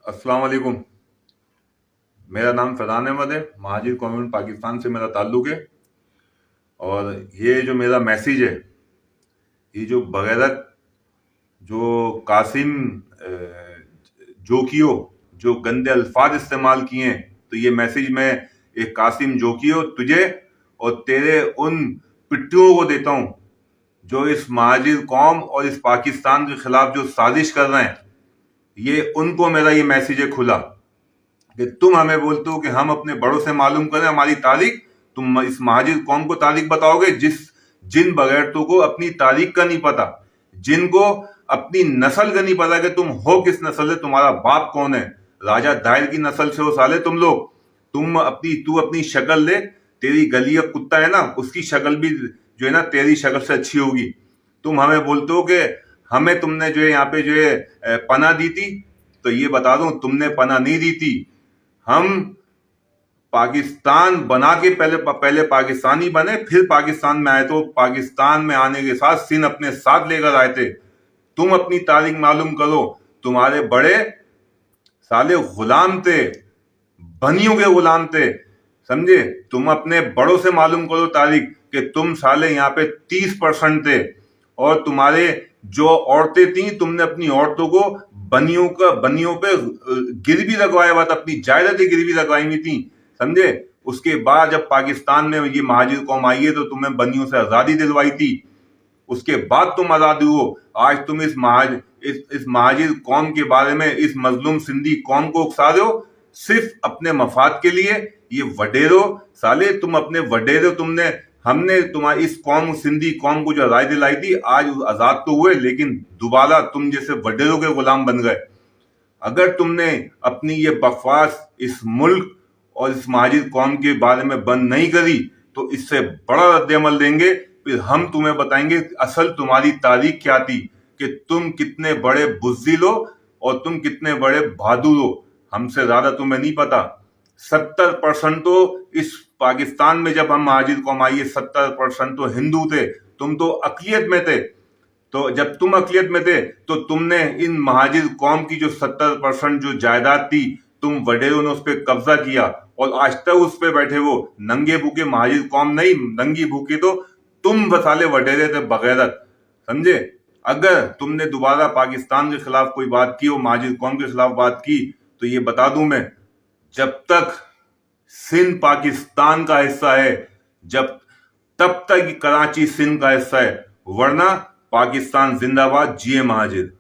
अस्सलाम वालेकुम। मेरा नाम फैज़ान अहमद है। महाजिर कौम पाकिस्तान से मेरा ताल्लुक़ है। और ये जो मेरा मैसेज है, ये जो बगैरत जो कासिम जोकियो जो गंदे अल्फाज इस्तेमाल किए हैं, तो ये मैसेज मैं एक कासिम जोकियो तुझे और तेरे उन पिट्ठुओं को देता हूँ जो इस महाजिर कौम और इस पाकिस्तान के खिलाफ जो साजिश कर रहे हैं। ये उनको मेरा ये मैसेज है खुला कि तुम हमें बोलते हो कि हम अपने बड़ों से मालूम करें हमारी तारीख। तुम इस महाजिर कौम को तारीख बताओगे जिन बगैरतों को अपनी तारीख का नहीं पता, जिनको अपनी नस्ल का नहीं पता कि तुम हो किस नस्ल है, तुम्हारा बाप कौन है। राजा दाहिर की नस्ल से हो साले तुम लोग। तू अपनी शक्ल ले, तेरी गली का कुत्ता है ना, उसकी शक्ल भी जो है ना तेरी शक्ल से अच्छी होगी। तुम हमें बोलते हो कि हमें तुमने जो है यहाँ पे जो है पनाह दी थी, तो ये बता दूं तुमने पनाह नहीं दी थी। हम पाकिस्तान बना के पहले पाकिस्तानी बने, फिर पाकिस्तान में आए। तो पाकिस्तान में आने के साथ सिंध अपने साथ लेकर आए थे। तुम अपनी तारीख मालूम करो। तुम्हारे बड़े साले गुलाम थे, बनियों के गुलाम थे, समझे। तुम अपने बड़ों से मालूम करो तारीख कि तुम साले यहाँ पे 30% थे। और तुम्हारे जो औरतें थी, तुमने अपनी औरतों को बनियों पे गिरवी लगवाया हुआ था, अपनी जायदादें गिरवी लगवाई हुई थी, समझे। उसके बाद जब पाकिस्तान में ये महाजिर कौम आई है तो तुम्हें बनियों से आजादी दिलवाई थी। उसके बाद तुम आजाद हुए। आज तुम इस महाजिर कौम के बारे में, इस मजलूम सिंधी कौम को उकसा रहे हो सिर्फ अपने मफाद के लिए। ये वडेरो साले, तुम अपने वडेरो, हमने तुम्हारी इस कौम, सिंधी कौम को जो आजादी दिलाई थी, आज आजाद तो हुए लेकिन दोबारा तुम जैसे वडेरों के गुलाम बन गए। अगर तुमने अपनी ये बकवास इस मुल्क और इस महाजिर कौम के बारे में बंद नहीं करी तो इससे बड़ा रद्द-ए-अमल देंगे। फिर हम तुम्हें बताएंगे असल तुम्हारी तारीख क्या थी, कि तुम कितने बड़े बुज़दिल हो और तुम कितने बड़े बहादुर हो। हमसे ज्यादा तुम्हें नहीं पता। 70% तो इस पाकिस्तान में जब हम महाजिर कौम आई है, 70% तो हिंदू थे। तुम तो अक़लियत में थे। तो जब तुम अक़लियत में थे तो तुमने इन महाजिर कौम की जो 70% जो जायदाद थी, तुम वडेरों ने उस पर कब्जा किया और आज तक उस पर बैठे हो। नंगे भूखे महाजिर कौम नहीं, नंगी भूखे तो तुम वसाले वडेरे थे, बगैरत, समझे। अगर तुमने दोबारा पाकिस्तान के खिलाफ कोई बात की हो, महाजिर कौम के खिलाफ बात की, तो ये बता दूं मैं, जब तक सिंध पाकिस्तान का हिस्सा है, तब तक कराची सिंध का हिस्सा है, वरना पाकिस्तान जिंदाबाद, जिए महाजिर।